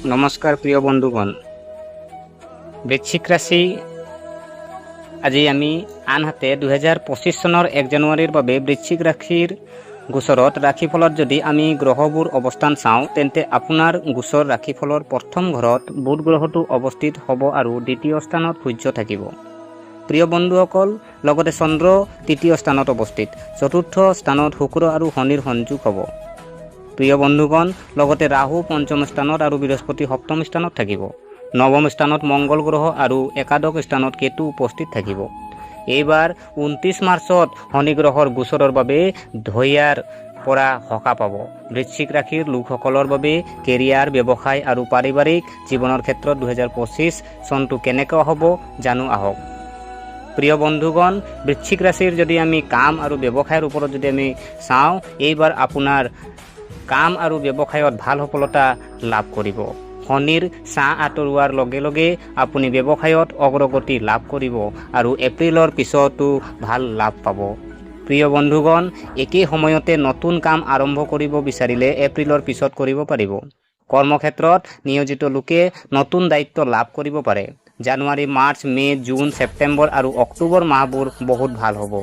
নমস্কাৰ প্ৰিয় বন্ধুগণ, বৃশ্চিক ৰাশি আজি আমি আনহাতে 2025 চনৰ 1 জানুৱাৰীৰ বাবে বৃশ্চিক ৰাশিৰ গোচৰত ৰাশিফলত যদি আমি গ্ৰহবোৰ অৱস্থান চাওঁ তেন্তে আপোনাৰ গোচৰ ৰাশিফলৰ প্ৰথম ঘৰত বুধ গ্ৰহটো অৱস্থিত হ'ব আৰু দ্বিতীয় স্থানত সূৰ্য থাকিব। প্ৰিয় বন্ধুসকল, লগতে চন্দ্ৰ তৃতীয় স্থানত অৱস্থিত, চতুৰ্থ স্থানত শুক্ৰ আৰু শনিৰ সংযোগ হ'ব। প্ৰিয় বন্ধুগণ, লগতে ৰাহু পঞ্চম স্থানত আৰু বৃহস্পতি সপ্তম স্থানত থাকিব। নৱম স্থানত মংগল গ্ৰহ আৰু একাদশ স্থানত কেতু উপস্থিত থাকিব। এইবাৰ 29 মাৰ্চত শনি গ্ৰহৰ গোচৰৰ বাবে ধৈৰ্যৰ পৰা সকাহ পাব। বৃশ্চিক ৰাশিৰ লোকসকলৰ বাবে কেৰিয়াৰ, ব্যৱসায় আৰু পাৰিবাৰিক জীৱনৰ ক্ষেত্ৰত 2025 চনটো কেনেকুৱা হ'ব জানো আহক। প্ৰিয় বন্ধুগণ, বৃশ্চিক ৰাশিৰ যদি আমি কাম আৰু ব্যৱসায়ৰ ওপৰত যদি আমি চাওঁ, এইবাৰ আপোনাৰ কাম আৰু ব্যৱসায়ত ভাল সফলতা লাভ কৰিব। শনিৰ ছাঁ আঁতৰোৱাৰ লগে লগে আপুনি ব্যৱসায়ত অগ্ৰগতি লাভ কৰিব আৰু এপ্ৰিলৰ পিছতো ভাল লাভ পাব। প্ৰিয় বন্ধুগণ, একেই সময়তে নতুন কাম আৰম্ভ কৰিব বিচাৰিলে এপ্ৰিলৰ পিছত কৰিব পাৰিব। কৰ্মক্ষেত্ৰত নিয়োজিত লোকে নতুন দায়িত্ব লাভ কৰিব পাৰে। জানুৱাৰী, মাৰ্চ, মে', জুন, ছেপ্টেম্বৰ আৰু অক্টোবৰ মাহবোৰ বহুত ভাল হ'ব।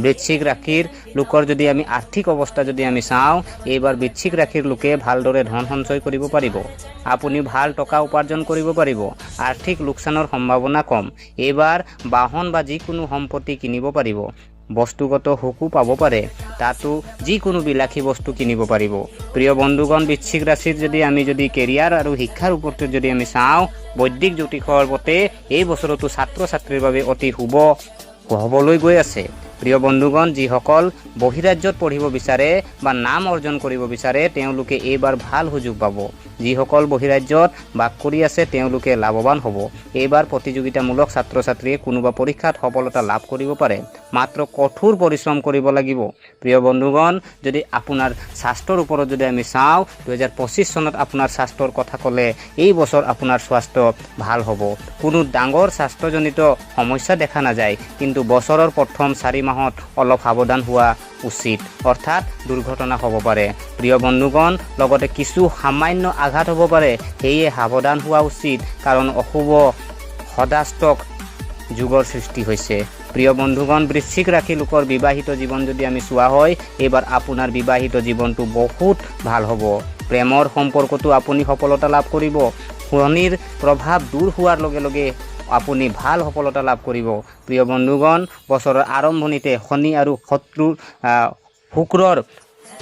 বৃশ্চিক ৰাশিৰ লোকৰ যদি আমি আৰ্থিক অৱস্থা যদি আমি চাওঁ, এইবাৰ বৃশ্চিক ৰাশিৰ লোকে ভালদৰে ধন সঞ্চয় কৰিব পাৰিব। আপুনি ভাল টকা উপাৰ্জন কৰিব পাৰিব। আৰ্থিক লোকচানৰ সম্ভাৱনা কম। এইবাৰ বাহন বা যিকোনো সম্পত্তি কিনিব পাৰিব। বস্তুগত সুখো পাব পাৰে, তাতো যিকোনো বিলাসী বস্তু কিনিব পাৰিব। প্ৰিয় বন্ধুগণ, বৃশ্চিক ৰাশিৰ যদি আমি কেৰিয়াৰ আৰু শিক্ষাৰ ওপৰত যদি আমি চাওঁ, বৈদিক জ্যোতিষৰ মতে এই বছৰতো ছাত্ৰ ছাত্ৰীৰ বাবে অতি শুভ হ'বলৈ গৈ আছে। প্ৰিয় বন্ধুগণ, যিসকল বহিৰাজ্যত পঢ়িব বিচাৰে বা নাম অৰ্জন কৰিব বিচাৰে তেওঁলোকে এইবাৰ ভাল সুযোগ পাব। যিসকল বহিৰাজ্যত বাস কৰি আছে তেওঁলোকে লাভৱান হ'ব। এইবাৰ প্ৰতিযোগিতামূলক ছাত্ৰ ছাত্ৰীয়ে কোনোবা পৰীক্ষাত সফলতা লাভ কৰিব পাৰে, মাত্ৰ কঠোৰ পৰিশ্ৰম কৰিব লাগিব। প্ৰিয় বন্ধুগণ, যদি আপোনাৰ স্বাস্থ্যৰ ওপৰত যদি আমি চাওঁ, 2025 চনত আপোনাৰ স্বাস্থ্যৰ কথা ক'লে এই বছৰ আপোনাৰ স্বাস্থ্য ভাল হ'ব। কোনো ডাঙৰ স্বাস্থ্যজনিত সমস্যা দেখা নাযায়, কিন্তু বছৰৰ প্ৰথম 4 মাহত অলপ সাৱধান হোৱা উচিত, অৰ্থাৎ দুৰ্ঘটনা হ'ব পাৰে। প্ৰিয় বন্ধুগণ, লগতে কিছু সামান্য আঘাত হ'ব পাৰে, সেয়ে সাৱধান হোৱা উচিত, কাৰণ অশুভ সদাষ্টক যুগৰ সৃষ্টি হৈছে। প্ৰিয় বন্ধুগণ, বৃশ্চিক ৰাশি লোকৰ বিবাহিত জীৱন যদি আমি চোৱা হয়, এইবাৰ আপোনাৰ বিবাহিত জীৱনটো বহুত ভাল হ'ব। প্ৰেমৰ সম্পৰ্কতো আপুনি সফলতা লাভ কৰিব। শনিৰ প্ৰভাৱ দূৰ হোৱাৰ লগে লগে আপুনি ভাল সফলতা লাভ কৰিব। প্ৰিয় বন্ধুগণ, বছৰৰ আৰম্ভণিতে শনি আৰু শুক্ৰৰ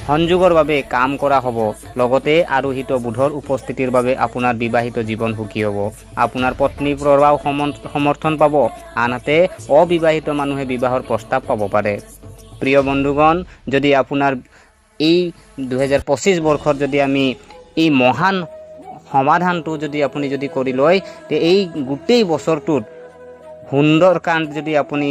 সংযোগৰ বাবে কাম কৰা হ'ব। লগতে আৰোহিত বুধৰ উপস্থিতিৰ বাবে আপোনাৰ বিবাহিত জীৱন সুখী হ'ব। আপোনাৰ পত্নীৰ পৰাও সমৰ্থন পাব। আনহাতে অবিবাহিত মানুহে বিবাহৰ প্ৰস্তাৱ পাব পাৰে। প্ৰিয় বন্ধুগণ, যদি আপোনাৰ এই 2025 বৰ্ষত যদি আমি এই মহান সমাধানটো যদি আপুনি কৰি লয়, তে এই গোটেই বছৰটোত সুন্দৰকাণ্ড যদি আপুনি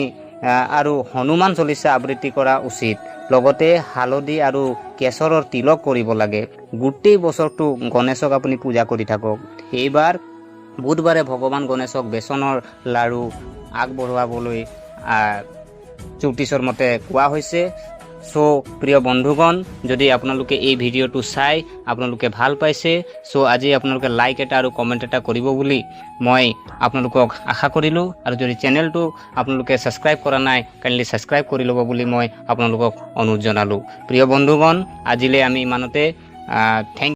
আৰু হনুমান চলিচা আবৃত্তি কৰা উচিত। লগতে হালধি আৰু কেশৰৰ তিলক কৰিব লাগে। গোটেই বছৰটো গণেশক আপুনি পূজা কৰি থাকক। এইবাৰ বুধবাৰে ভগৱান গণেশক বেচনৰ লাড়ু আগবঢ়াবলৈ জ্যোতিষৰ মতে কোৱা হৈছে। প্ৰিয় বন্ধুগণ, যদি আপোনালোকে এই ভিডিঅ'টো চাই আপোনালোকে ভাল পাইছে, আজি আপোনালোকে লাইক এটা আৰু কমেণ্ট এটা কৰিব বুলি মই আপোনালোকক আশা কৰিলোঁ। আৰু যদি চেনেলটো আপোনালোকে ছাবস্ক্ৰাইব কৰা নাই, কাইণ্ডলি ছাবস্ক্ৰাইব কৰি ল'ব বুলি মই আপোনালোকক অনুৰোধ জনালোঁ। প্ৰিয় বন্ধুগণ, আজিলৈ আমি ইমানতে থেংক